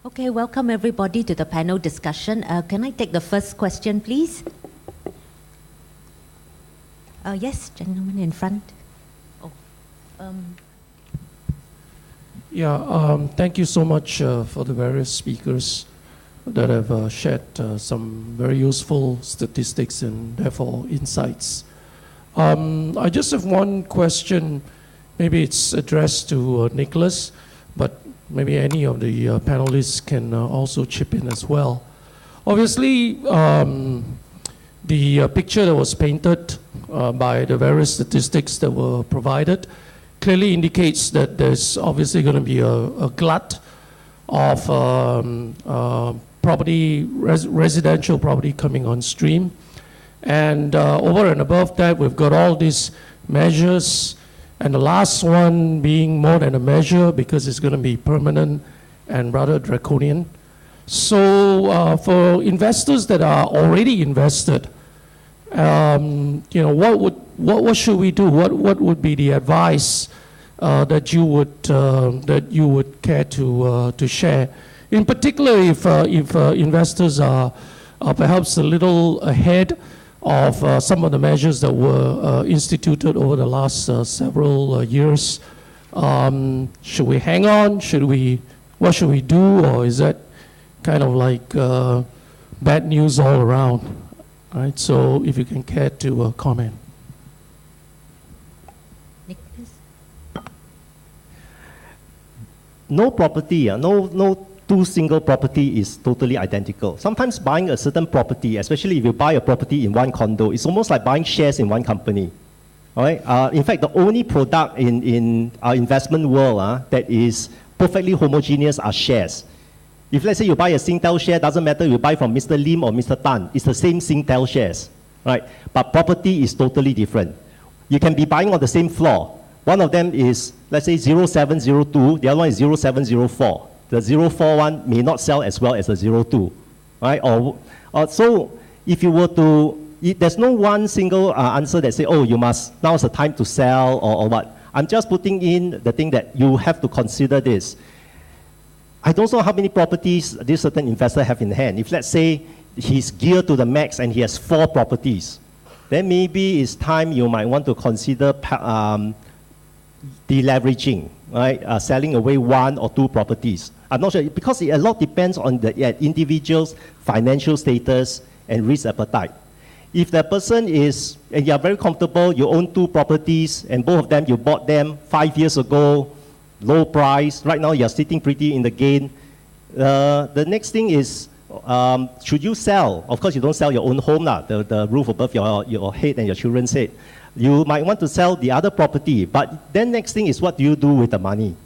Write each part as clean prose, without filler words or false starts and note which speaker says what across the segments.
Speaker 1: Okay, welcome everybody to the panel discussion. Can I take the first question, please? Yes, gentleman in front.
Speaker 2: Thank you so much for the various speakers that have shared some very useful statistics and therefore insights. I just have one question. Maybe it's addressed to Nicholas, but maybe any of the panelists can also chip in as well. Obviously, the picture that was painted by the various statistics that were provided clearly indicates that there's obviously going to be a glut of residential property coming on stream. And over and above that, we've got all these measures, and the last one being more than a measure because it's going to be permanent and rather draconian. So for investors that are already invested, what should we do? What would be the advice that you would care to share? In particular, if investors are perhaps a little ahead of some of the measures that were instituted over the last several years, should we hang on? What should we do? Or is that kind of like bad news all around? Right, so if you can care to comment.
Speaker 1: Nicholas?
Speaker 3: No property, no two single property is totally identical. Sometimes buying a certain property, especially if you buy a property in one condo, it's almost like buying shares in one company. All right? In fact, the only product in our investment world that is perfectly homogeneous are shares. If let's say you buy a Singtel share, doesn't matter you buy from Mr. Lim or Mr. Tan, it's the same Singtel shares, right? But property is totally different. You can be buying on the same floor. One of them is, let's say 0702, the other one is 0704. The 04 one may not sell as well as the 02, right? So if you were to, there's no one single answer that say, oh, you must, now's the time to sell or what. I'm just putting in the thing that you have to consider this. I don't know how many properties this certain investor have in hand. If let's say he's geared to the max and he has 4 properties, then maybe it's time you might want to consider deleveraging, right? Selling away 1 or 2 properties. I'm not sure, because a lot depends on the individual's financial status and risk appetite. If the person is, and you're very comfortable, you own 2 properties, and both of them, you bought them 5 years ago, low price, right now you're sitting pretty in the gain. The next thing is, should you sell? Of course, you don't sell your own home, the roof above your head and your children's head. You might want to sell the other property, but then next thing is, what do you do with the money?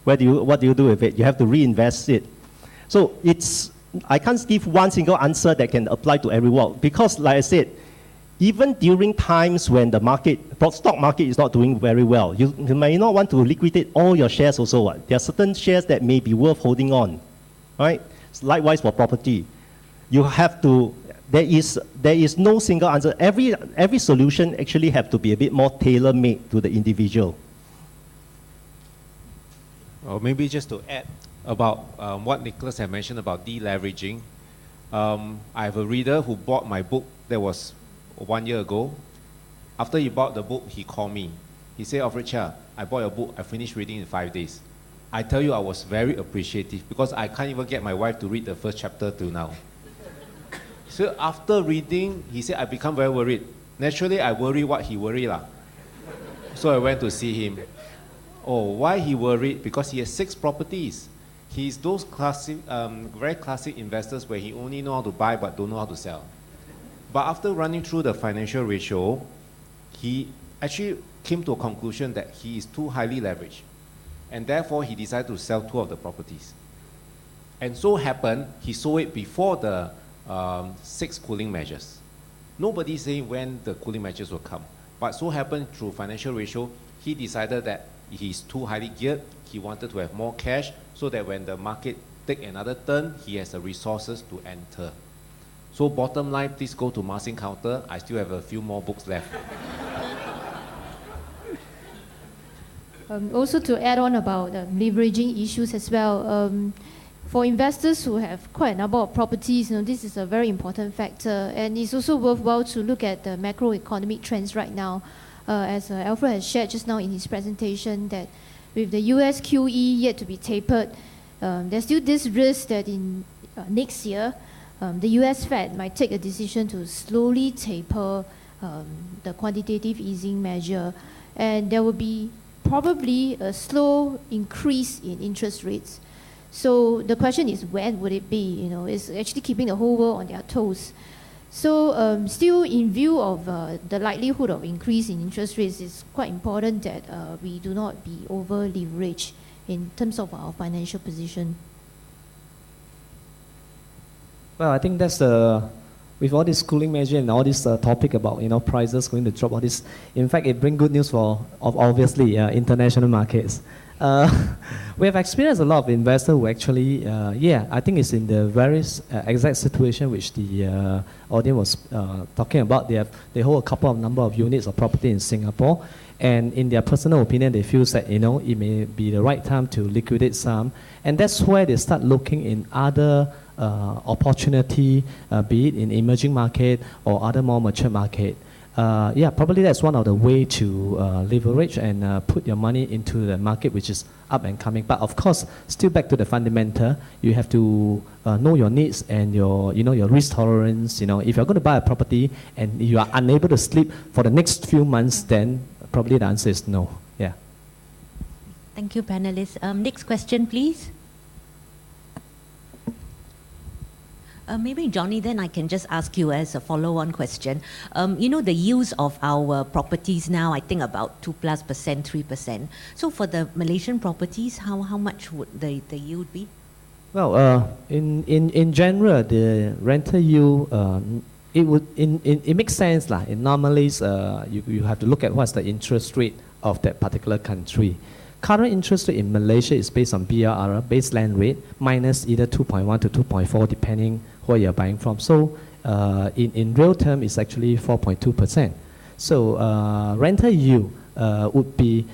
Speaker 3: What do you do with it? You have to reinvest it. So I can't give one single answer that can apply to everyone, because like I said, even during times when the stock market is not doing very well, you may not want to liquidate all your shares also. There are certain shares that may be worth holding on, right? Likewise for property. You have to, there is no single answer. Every solution actually have to be a bit more tailor-made to the individual.
Speaker 4: Or maybe just to add about what Nicholas had mentioned about deleveraging. I have a reader who bought my book that was 1 year ago. After he bought the book, he called me. He said, "Oh, Richard, I bought your book. I finished reading in 5 days." I tell you, I was very appreciative because I can't even get my wife to read the first chapter till now. So after reading, he said, I become very worried. Naturally, I worry what he worried. So I went to see him. Oh, why he worried? Because he has 6 properties. He's those classic, very classic investors where he only know how to buy but don't know how to sell. But after running through the financial ratio, he actually came to a conclusion that he is too highly leveraged. And therefore, he decided to sell 2 of the properties. And so happened, he sold it before the 6 cooling measures. Nobody saying when the cooling measures will come. But so happened through financial ratio, he decided that he's too highly geared. He wanted to have more cash so that when the market take another turn, he has the resources to enter. So bottom line, please go to Marcin counter. I still have a few more books left.
Speaker 5: Also to add on about leveraging issues as well, for investors who have quite a number of properties, this is a very important factor. And it's also worthwhile to look at the macroeconomic trends right now. As Alfred has shared just now in his presentation, that with the US QE yet to be tapered, there's still this risk that in next year, the US Fed might take a decision to slowly taper the quantitative easing measure. And there will be probably a slow increase in interest rates. So the question is, when would it be? It's actually keeping the whole world on their toes. So still, in view of the likelihood of increase in interest rates, it's quite important that we do not be over leveraged in terms of our financial position.
Speaker 6: Well, I think that's with all this cooling measure and all this topic about prices going to drop, all this, in fact, it brings good news for obviously international markets. We have experienced a lot of investors who actually, I think it's in the very exact situation which the audience was talking about. They hold a couple of number of units of property in Singapore, and in their personal opinion, they feel that it may be the right time to liquidate some, and that's where they start looking in other opportunity, be it in emerging market or other more mature market. Probably that's one of the way to leverage and put your money into the market which is up and coming. But of course, still back to the fundamental, you have to know your needs and your risk tolerance. If you're going to buy a property and you are unable to sleep for the next few months, then probably the answer is no. Yeah.
Speaker 1: Thank you, panelists. Next question, please. Maybe, Johnny, then I can just ask you as a follow-on question. The yields of our properties now, I think about 2+%, 3%. So for the Malaysian properties, how much would the yield be?
Speaker 6: Well, in general, the rental yield, it makes sense lah. Normally, you have to look at what's the interest rate of that particular country. Current interest rate in Malaysia is based on BRR, baseline rate, minus either 2.1 to 2.4, depending where you're buying from. So in real term, it's actually 4.2%. So rental yield would be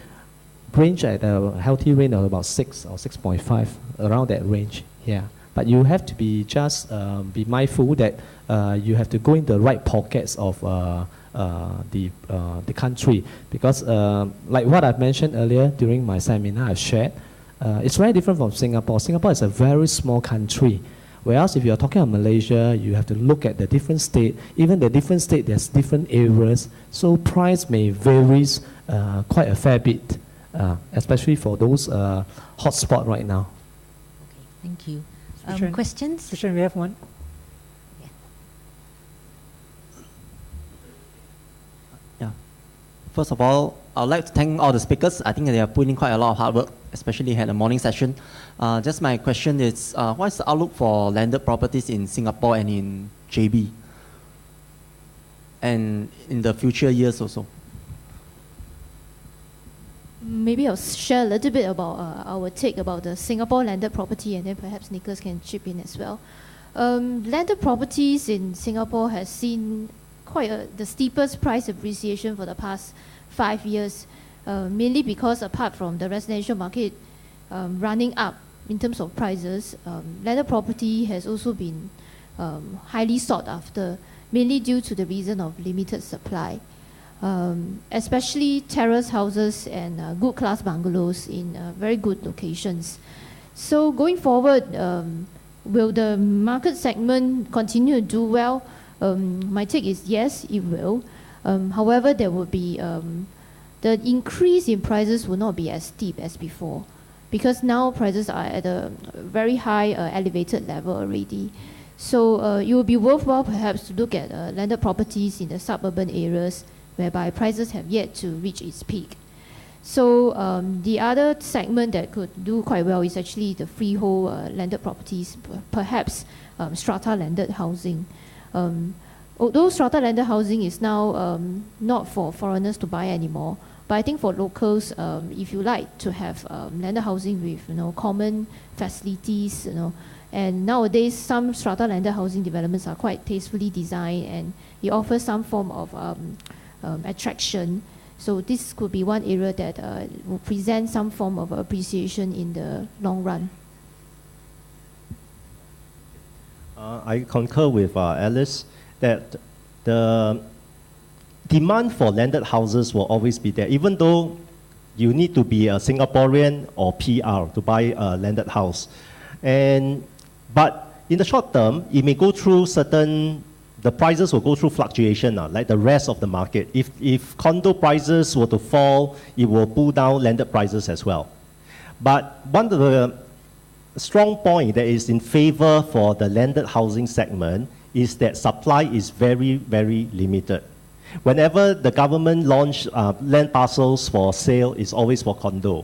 Speaker 6: range at a healthy range of about 6 or 6.5, around that range. Yeah. But you have to be just be mindful that you have to go in the right pockets of the country, because like what I've mentioned earlier during my seminar I've shared, it's very different from Singapore. Singapore is a very small country, whereas if you're talking about Malaysia, you have to look at the different state. Even the different state, there's different areas, so price may varies quite a fair bit, especially for those hotspot right now.
Speaker 1: Okay, thank you. Questions?
Speaker 7: Christian, we have one.
Speaker 8: First of all, I would like to thank all the speakers. I think they are putting quite a lot of hard work, especially had a morning session. Just my question is, what is the outlook for landed properties in Singapore and in JB? And in the future years also?
Speaker 5: Maybe I'll share a little bit about our take about the Singapore landed property, and then perhaps Nicholas can chip in as well. Landed properties in Singapore has seen quite the steepest price appreciation for the past 5 years, mainly because apart from the residential market running up in terms of prices, landed property has also been highly sought after, mainly due to the reason of limited supply, especially terrace houses and good class bungalows in very good locations. So going forward, will the market segment continue to do well? My take is yes, it will. However, there will be the increase in prices will not be as steep as before, because now prices are at a very high elevated level already. So it will be worthwhile perhaps to look at landed properties in the suburban areas whereby prices have yet to reach its peak. So the other segment that could do quite well is actually the freehold landed properties, perhaps strata landed housing. Although strata landed housing is now not for foreigners to buy anymore, but I think for locals, if you like to have landed housing with common facilities, and nowadays some strata landed housing developments are quite tastefully designed, and it offers some form of attraction. So this could be one area that will present some form of appreciation in the long run.
Speaker 3: I concur with Alice that the demand for landed houses will always be there, even though you need to be a Singaporean or PR to buy a landed house. But in the short term, it may go through the prices will go through fluctuation, like the rest of the market. If condo prices were to fall, it will pull down landed prices as well. But one of the strong point that is in favor for the landed housing segment is that supply is very, very limited. Whenever the government launch land parcels for sale, it's always for condo.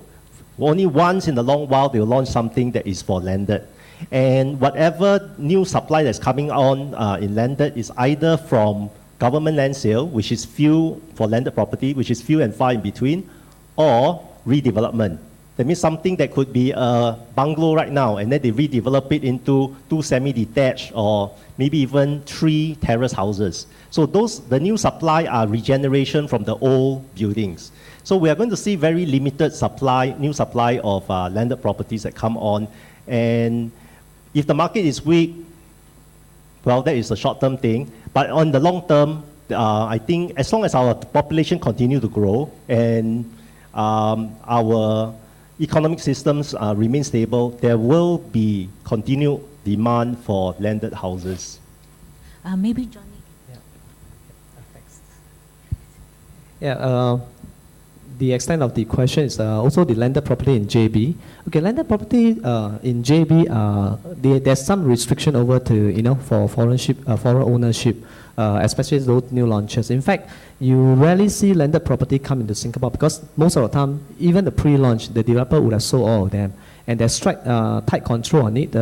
Speaker 3: Only once in a long while, they'll launch something that is for landed. And whatever new supply that's coming on in landed is either from government land sale, which is few for landed property, which is few and far in between, or redevelopment. That means something that could be a bungalow right now, and then they redevelop it into 2 semi-detached or maybe even 3 terrace houses. So the new supply are regeneration from the old buildings. So we are going to see very limited supply, new supply of landed properties that come on. And if the market is weak, well, that is a short-term thing. But on the long term, I think as long as our population continue to grow and our economic systems remain stable, there will be continued demand for landed houses.
Speaker 1: Maybe Johnny.
Speaker 6: Yeah, the extent of the question is also the landed property in JB. Okay, landed property in JB, there's some restriction over to, for foreign ownership, especially those new launches. In fact, you rarely see landed property come into Singapore because most of the time, even the pre-launch, the developer would have sold all of them. And there's tight control on it.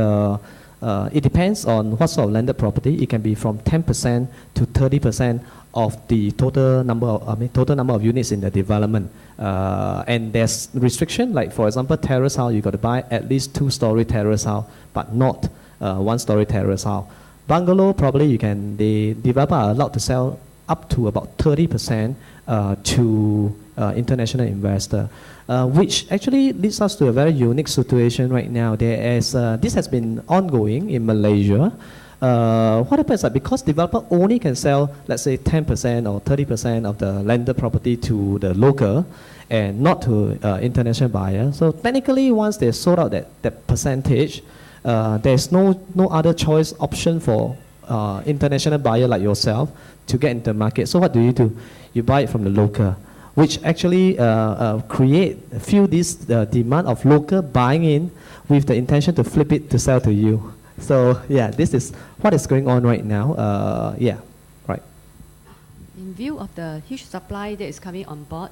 Speaker 6: It depends on what sort of landed property. It can be from 10% to 30% of the total number of units in the development. And there's restriction, like for example, terrace house, you got to buy at least 2-story terrace house, but not 1-story terrace house. Bungalow, probably the developer are allowed to sell up to about 30% to international investor, which actually leads us to a very unique situation right now. This has been ongoing in Malaysia. What happens is that because developer only can sell, let's say 10% or 30% of the landed property to the local and not to international buyer. So technically, once they sold out that percentage, there's no other choice option for international buyer like yourself to get into the market. So what do? You buy it from the local, which actually fuel this demand of local buying in with the intention to flip it to sell to you. So yeah, this is what is going on right now. Yeah, right.
Speaker 7: In view of the huge supply that is coming on board,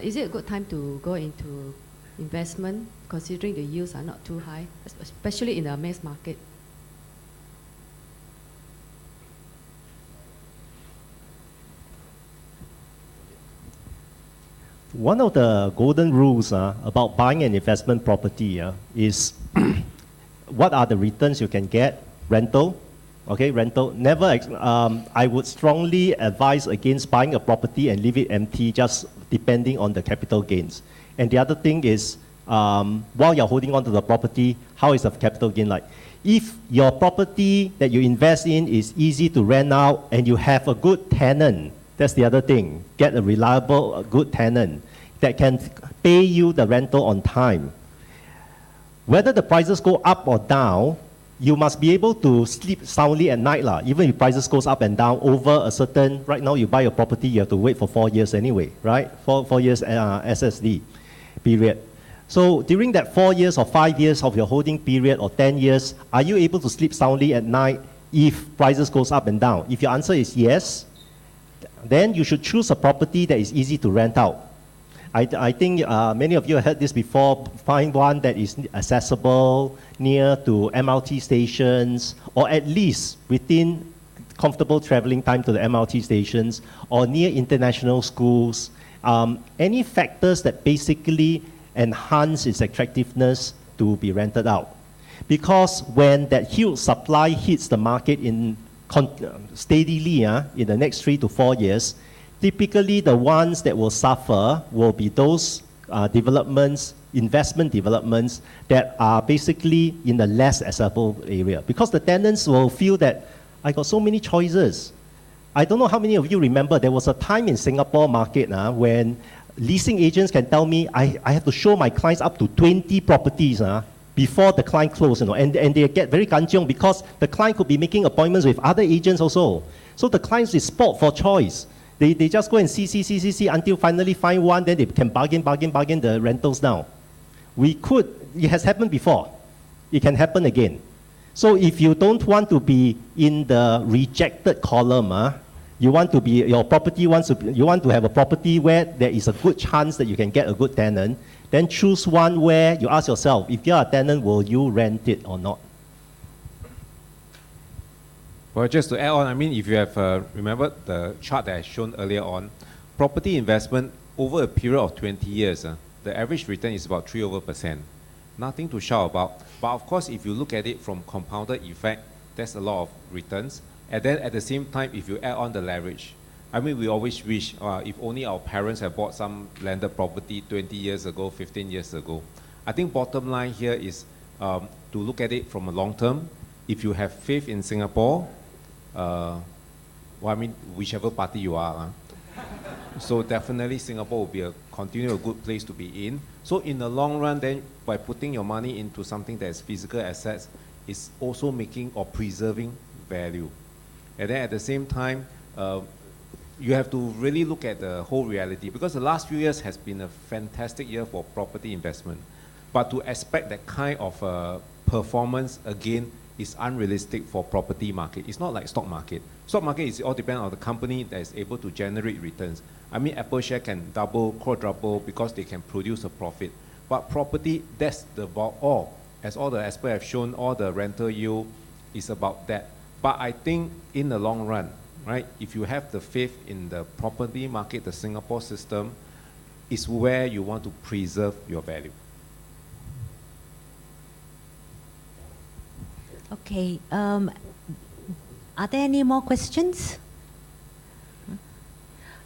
Speaker 7: is it a good time to go into investment, considering the yields are not too high, especially in the mass market?
Speaker 3: One of the golden rules about buying an investment property is what are the returns you can get? Rental, okay, rental. Never, I would strongly advise against buying a property and leave it empty just depending on the capital gains. And the other thing is, while you're holding on to the property, how is the capital gain like? If your property that you invest in is easy to rent out and you have a good tenant, that's the other thing. Get a reliable, good tenant that can pay you the rental on time. Whether the prices go up or down, you must be able to sleep soundly at night. Even if prices goes up and down over a certain, right now you buy a property, you have to wait for 4 years anyway, right? 4 years SSD period. So during that 4 years or 5 years of your holding period or 10 years, are you able to sleep soundly at night if prices goes up and down? If your answer is yes, then you should choose a property that is easy to rent out. I think many of you have heard this before. Find one that is accessible, near to MRT stations, or at least within comfortable traveling time to the MRT stations, or near international schools. Any factors that basically enhance its attractiveness to be rented out. Because when that huge supply hits the market steadily in the next 3 to 4 years, typically the ones that will suffer will be those developments investment developments that are basically in the less accessible area. Because the tenants will feel that I got so many choices. I don't know how many of you remember, there was a time in Singapore market when leasing agents can tell me I have to show my clients up to 20 properties before the client closes, and they get very kanchiong because the client could be making appointments with other agents also. So the clients is spot for choice. They just go and see until finally find one, then they can bargain the rentals down. It has happened before. It can happen again. So if you don't want to be in the rejected column, you want to be, you want to have a property where there is a good chance that you can get a good tenant, then choose one where you ask yourself, if you're a tenant, will you rent it or not?
Speaker 4: Well, just to add on, I mean, if you have remembered the chart that I shown earlier on, property investment over a period of 20 years, the average return is about 3%. Nothing to shout about. But of course, if you look at it from compounded effect, there's a lot of returns. And then at the same time, if you add on the leverage, I mean, we always wish if only our parents had bought some landed property 20 years ago, 15 years ago. I think bottom line here is to look at it from a long term. If you have faith in Singapore, well, I mean, whichever party you are, so definitely Singapore will be continue a good place to be in. So in the long run, then by putting your money into something that is physical assets, is also making or preserving value. And then at the same time, you have to really look at the whole reality, because the last few years has been a fantastic year for property investment. But to expect that kind of performance again is unrealistic for property market. It's not like stock market. Stock market is all depend on the company that is able to generate returns. I mean, Apple share can double, quadruple because they can produce a profit. But property, that's about all. As all the experts have shown, all the rental yield is about that. But I think in the long run, right, if you have the faith in the property market, the Singapore system, is where you want to preserve your value.
Speaker 1: Okay, are there any more questions?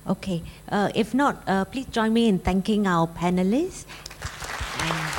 Speaker 1: Okay, if not, please join me in thanking our panelists. And